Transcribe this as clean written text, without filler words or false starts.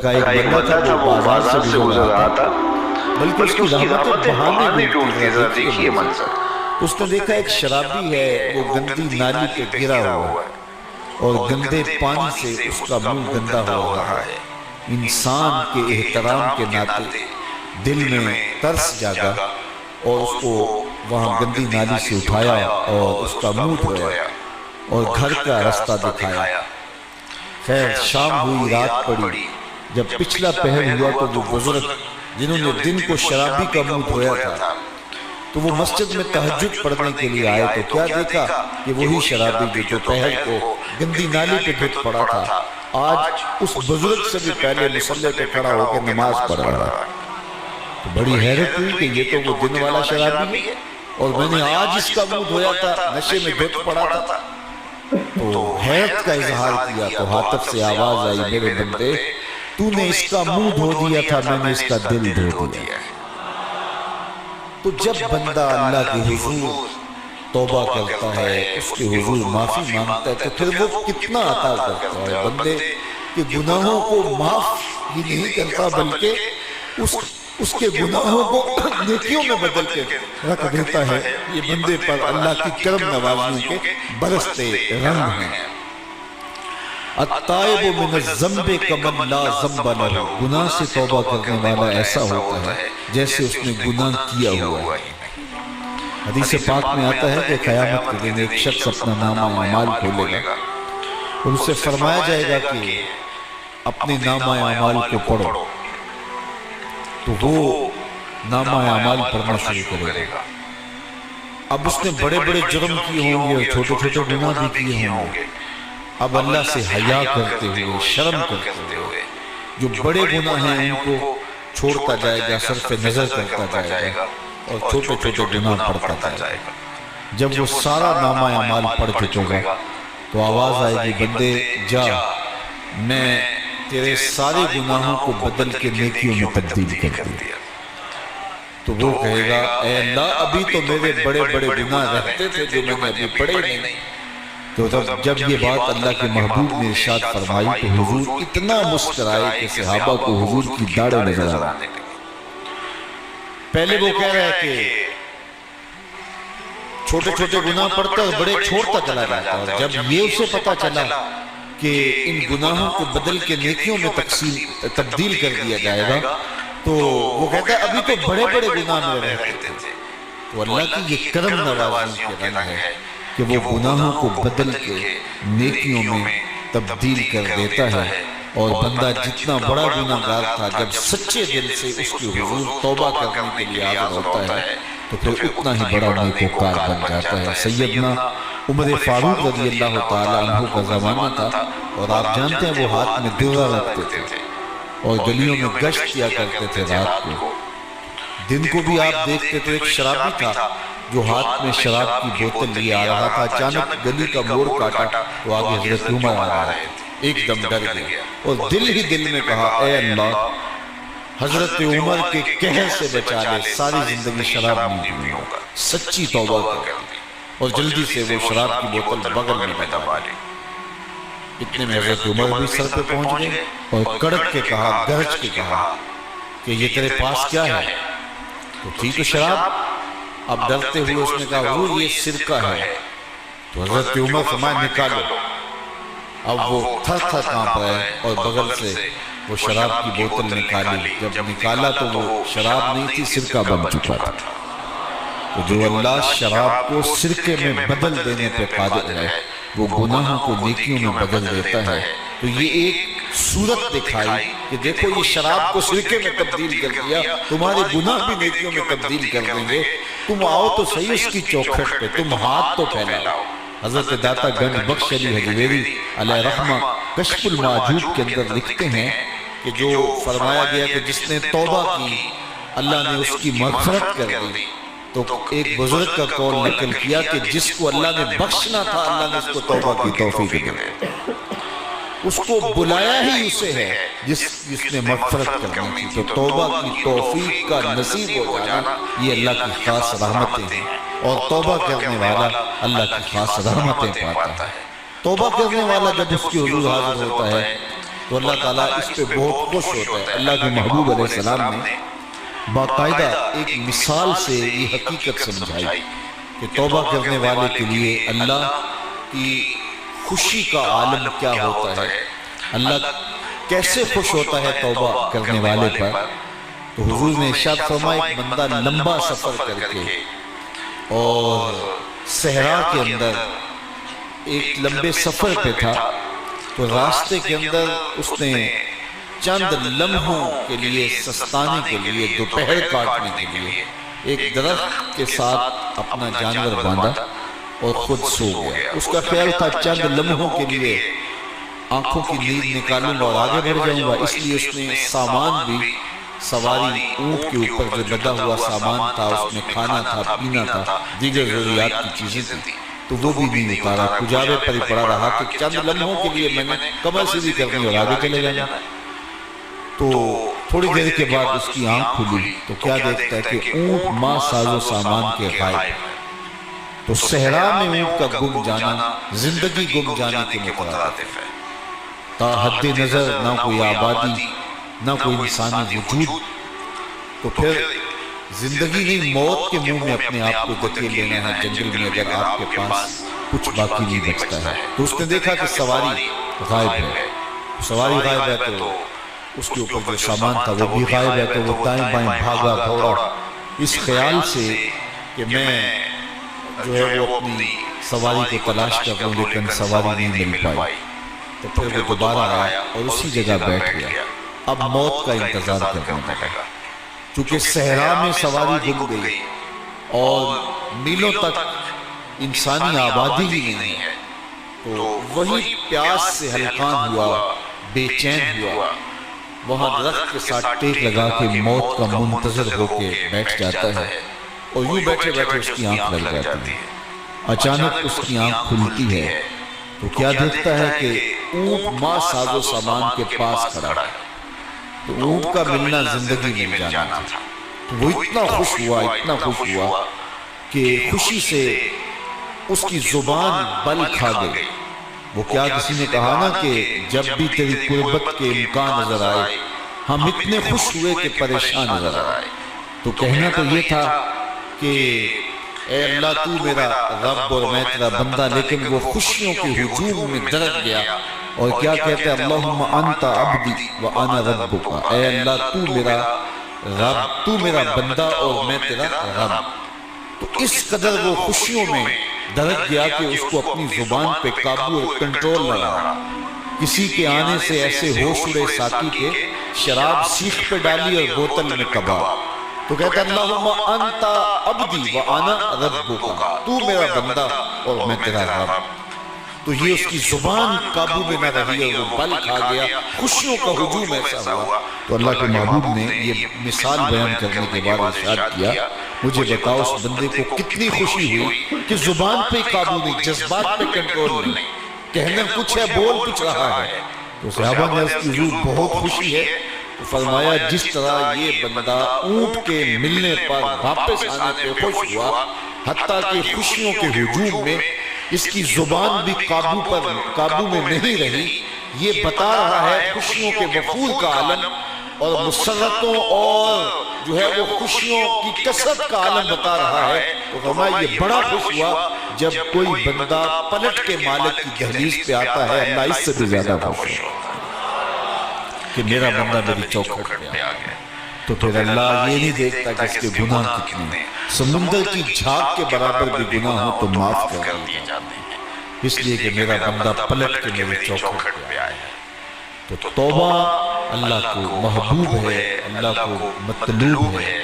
کا ایک بندہ تھا، وہ بازار سے گزر رہا تھا، بلکہ اس کی رحمتیں بہانے ڈھونڈتی، ذرا دیکھیے منظر۔ اس نے دیکھا ایک شرابی ہے، وہ گندی نالی پہ گرا ہوا ہے اور گندے پانی سے اس کا منہ گندا ہو رہا ہے۔ انسان کے احترام کے ناطے دل میں ترس جاگا اور اس کو وہاں گندی نالی سے اٹھایا اور اس کا منہ دھویا اور گھر کا رستہ دکھایا۔ خیر شام ہوئی، رات پڑی، جب پچھلا پہر ہوا تو وہ بزرگ جنہوں نے دن کو شرابی کا منہ دھویا تھا تو وہ مسجد میں تہجد پڑھنے کے لیے آئے، تو کیا دیکھا کہ وہی شرابی جو پہر کو گندی نالی پہ دھت پڑا تھا آج اس بزرگ سے بھی پہلے مصلی پہ کھڑا ہو کے نماز پڑھ رہا ہے۔ تو بڑی حیرت ہوئی کہ یہ تو وہ دن والا شرابی ہے اور میں نے آج اس کا منہ دھویا تھا، نشے میں دھت پڑا تھا۔ تو حیرت کا اظہار کیا تو حاطب سے آواز آئی، میرے بندے تو نے اس کا منہ دھو دیا تھا، میں نے اس کا دل دھو دیا۔ تو جب بندہ اللہ کے حضور توبہ کرتا ہے، اس کے حضور معافی مانگتا ہے، تو پھر وہ کتنا عطا کرتا ہے۔ بندے کے گناہوں کو معاف ہی نہیں کرتا بلکہ اس کے گناہوں کو نیکیوں میں بدل کے رکھ دیتا ہے۔ یہ بندے پر اللہ کی کرم نوازیوں کے برستے رنگ ہیں۔ التائب من الذنب کمن لا ذنب لہ، گناہ سے توبہ کرنے والا ایسا ہوتا ہے جیسے اس نے گناہ کیا ہوا ہے۔ حدیث پاک میں آتا ہے کہ قیامت کے دن ایک شخص اپنا نامہ اعمال کھولے گا اور اسے فرمایا جائے گا کہ اپنے نامہ اعمال کو پڑھو، تو وہ نامہ اعمال پڑھنا شروع کرے گا۔ اب اس نے بڑے بڑے جرم کیے ہوں گے اور چھوٹے چھوٹے گناہ بھی کیے ہوں گے۔ اب اللہ سے حیا کرتے ہوئے، شرم کرتے ہوئے جو بڑے گناہ ہیں ان کو چھوڑتا جائے گا، صرف نظر کرتا جائے گا اور چھوٹے چھوٹے گناہ پڑھتا جائے گا۔ جب وہ سارا نامہ اعمال پڑھ چکے گا تو آواز آئے گی، بندے جا، میں تیرے سارے گناہوں کو بدل کے نیکیوں میں تبدیل کر دیا۔ تو وہ کہے گا، اے اللہ ابھی تو میرے بڑے بڑے گناہ رہتے تھے جو میں نے ابھی پڑھے نہیں۔ تو جب یہ بات اللہ کے محبوب نے ارشاد فرمائی تو حضور اتنا مسکرائے کہ صحابہ کو حضور کی داڑھیں نظر آنے لگی۔ پہلے وہ کہہ رہا ہے کہ چھوٹے چھوٹے گناہ پڑھتا اور بڑے چھوڑتا چلا جاتا، اور جب یہ اسے پتا چلا کہ ان گناہوں کو بدل کے نیکیوں میں تبدیل کر دیا جائے گا تو وہ کہتا ہے ابھی تو بڑے بڑے گناہ میں رہتے تھے۔ تو اللہ کی یہ کرم نوازیوں کے رنگ ہے کہ وہ گناہوں کو بدل کے نیکیوں میں تبدیل کر دیتا ہے، اور بندہ جتنا بڑا گناہگار تھا جب سچے دل سے اس کے حضور توبہ کرنے کے لیے حاضر ہوتا ہے تو پھر اتنا ہی بڑا نیکوکار بن جاتا ہے۔ سیدنا عمر فاروق رضی اللہ تعالیٰ عنہ کا زمانہ تھا اور آپ جانتے ہیں وہ ہاتھ میں درہ رکھتے تھے اور گلیوں میں گشت کیا کرتے تھے رات کو۔ دن کو بھی آپ دیکھتے تھے، ایک شرابی تھا جو ہاتھ میں شراب کی بوتل لیے آ رہا تھا، اچانک گلی کا موڑ کاٹا تو آگے حضرت عمر آ رہے تھے، ایک دم ڈر گیا اور دل ہی دل میں کہا، اے اللہ حضرت عمر کے قہر سے بچا لے، ساری زندگی شراب نہیں پیوں گا۔ سچی توبہ کر اور جلدی سے وہ شراب کی بوتل بغل میں دبا لی۔ اتنے میں حضرت عمر بھی سر پہ پہنچ گئے اور کڑک کے کہا، گرج کے کہا کہ یہ تیرے پاس کیا ہے؟ تو تھی تو شراب۔ اب ڈرتے ہوئے اس نے کہا، وہ یہ سرکہ ہے۔ تو حضرت عمر فرمایا، نکالو۔ اب وہ تھر تھر کانپ رہے اور بغل سے وہ شراب کی بوتل نکالی۔ جب نکالا تو وہ شراب نہیں تھی، سرکہ بن چکا تھا۔ تو جو اللہ شراب کو سرکے میں بدل دینے پہ قادر ہے وہ گناہوں کو نیکیوں میں بدل دیتا ہے۔ تو یہ ایک صورت دکھائی کہ دیکھو یہ شراب کو سرکے میں تبدیل کر دیا، تمہارے گناہ بھی نیکیوں میں تبدیل کر دیں گے۔ تم آؤ تو صحیح اس کی چوکھٹ پہ، تم ہاتھ تو پھیلاؤ۔ حضرت داتا گنج بخش علی حجویری علیہ رحمہ کشف المعجوب کے اندر لکھتے ہیں کہ جو فرمایا گیا کہ جس نے توبہ کی اللہ نے اس کی مغفرت کر دی، تو ایک بزرگ کا قول نقل کیا کہ جس کو اللہ نے بخشنا تھا اللہ نے اس کو توبہ کی توفیق دی، اس کو بلایا ہی اسے ہے جس نے مغفرت کرنی تھی۔ تو توبہ کی توفیق کا نصیب ہو جانا یہ اللہ کی خاص رحمتیں ہیں، اور توبہ کرنے والا اللہ کی خاص رحمتیں پاتا ہے۔ توبہ کرنے والا جب اس کی حضور حاضر ہوتا ہے تو اللہ تعالیٰ اس پہ بہت خوش ہوتا ہے۔ اللہ کے محبوب علیہ السلام نے باقاعدہ ایک مثال سے یہ حقیقت سمجھائی کہ توبہ کرنے والے کے لیے اللہ کی خوشی کا عالم کیا ہوتا ہے، اللہ کیسے خوش ہوتا ہے توبہ کرنے والے پر۔ تو حضور نے ارشاد فرمایا ایک بندہ لمبا سفر کر کے اور صحرا کے اندر ایک لمبے سفر پہ تھا، تو راستے کے اندر اس نے چند لمحوں کے لیے سستانے کے لیے، دوپہر کاٹنے کے لیے ایک درخت کے ساتھ اپنا جانور باندھا اور خود سو گیا۔ اس کا خیال تھا چند لمحوں کے لیے آنکھوں کی نیند نکالوں گا اور آگے بڑھ جاؤں گا، اس لیے اس نے سامان بھی، سواری اونٹ کے اوپر جو لدا ہوا سامان تھا، اس میں کھانا تھا، پینا تھا، دیگر ضروریات کی چیزیں تھیں، تو وہ بھی نہیں اتارا، کجاوے پر ہی پڑا رہا کہ چند لمحوں کے لیے میں نے کمر سیدھی کرنی اور آگے چلے جانا۔ تو تھوڑی دیر کے بعد اس کی آنکھ کھلی تو کیا دیکھتا ہے کہ اونٹ ماں ساز و سامان کے غائب۔ تو صحرا میں اونٹ کا گم جانا زندگی گم جانے کے مترادف ہے۔ تا حد نظر نہ کوئی آبادی، نہ کوئی انسانی وجود، تو پھر زندگی نہیں، موت کے منہ میں اپنے آپ کو دھکیل لینا ہے جنگل میں اگر آپ کے پاس کچھ باقی نہیں بچتا ہے۔ تو اس نے دیکھا کہ سواری غائب ہے، سواری غائب ہے تو اس کے اوپر جو سامان تھا وہ بھی غائب ہے، تو وہ دائیں بائیں بھاگا دوڑا اس خیال سے کہ میں جو ہے وہ اپنی سواری کو تلاش کر رہا ہوں لیکن سواری نہیں مل پائی۔ تو پھر وہ دوبارہ آیا اور اسی جگہ بیٹھ گیا، اب موت کا انتظار کرنے لگا۔ چونکہ صحرا میں سواری گم گئی اور میلوں تک انسانی آبادی بھی نہیں ہے، تو وہی پیاس سے ہلکان ہوا، بے چین ہوا، وہاں درخت کے ساتھ ٹیک لگا کے موت کا منتظر ہو کے بیٹھ جاتا ہے، اور یوں بیٹھے بیٹھے اس کی آنکھ لگ جاتی ہے۔ اچانک اس کی آنکھ کھلتی ہے تو کیا دیکھتا ہے کہ اونٹ ماں ساز و سامان کے پاس کھڑا ہے۔ تو اونٹ کا ملنا زندگی میں جانا تھا۔ تو وہ اتنا خوش ہوا کہ خوشی سے اس کی زبان بل کھا گئی۔ وہ کیا کسی نے کہا نا کہ جب بھی تیری قربت کے امکان نظر آئے ہم اتنے خوش ہوئے کہ پریشان نظر آئے۔ تو کہنا تو یہ تھا کہ اے اللہ تو میرا رب اور میں تیرا بندہ، لیکن وہ خوشیوں کے ہجوم میں درک گیا اور کیا کہتے ہیں اللہم انت عبدی وانا ربک، اے اللہ تو میرا رب، تو میرا بندہ اور میں تیرا رب۔ تو اس قدر وہ خوشیوں میں درک گیا کہ اس کو اپنی زبان پہ قابو اور کنٹرول نہ رہا۔ کسی کے آنے سے ایسے ہوش اڑے ساقی کے، شراب سیخ پہ ڈالی اور بوتل میں کباب۔ تو کہتا ہے اللہم انت عبدی وانا ربک، تو میرا بندہ اور میں تیرا رب۔ تو یہ اس کی زبان قابو میں نہ رہی اور وہ بل کھا گیا، خوشیوں کا ہجوم ایسا ہوا۔ تو اللہ کے محبوب نے یہ مثال بیان کرنے کے بعد ارشاد کیا مجھے بتاؤ اس بندے کو کتنی خوشی ہوئی کہ زبان پہ قابو نہیں، جذبات پہ کنٹرول نہیں، کہنا کچھ ہے بول کچھ رہا ہے۔ تو صحابہ نے اس کی روح بہت خوشی ہے، تو فرمایا جس طرح یہ بندہ اونٹ کے ملنے پر واپس آنے پہ خوش ہوا، حتیٰ کہ خوشیوں کے ہجوم میں اس کی زبان بھی قابو میں نہیں رہی، یہ بتا رہا ہے خوشیوں کے وفور کا عالم اور مسرتوں اور جو ہے وہ خوشیوں کی کثرت کا عالم بتا رہا ہے۔ تو فرمایا یہ بڑا خوش ہوا جب کوئی بندہ پلٹ کے مالک کی دہلیز پہ آتا ہے، اللہ اس سے بھی زیادہ خوش ہوتا ہے کہ میرا بندہ میری چوکھٹ پہ آ گیا۔ تو پھر اللہ یہ نہیں دیکھتا کہ اس کے گناہ کتنے، سمندر کی جھاگ کے برابر بھی گناہ ہو تو معاف کر دیے جاتے ہیں، اس لیے کہ میرا بندہ پلٹ کے میری چوکھٹ پہ آیا ہے۔ تو توبہ اللہ کو محبوب ہے، اللہ کو مطلوب ہے۔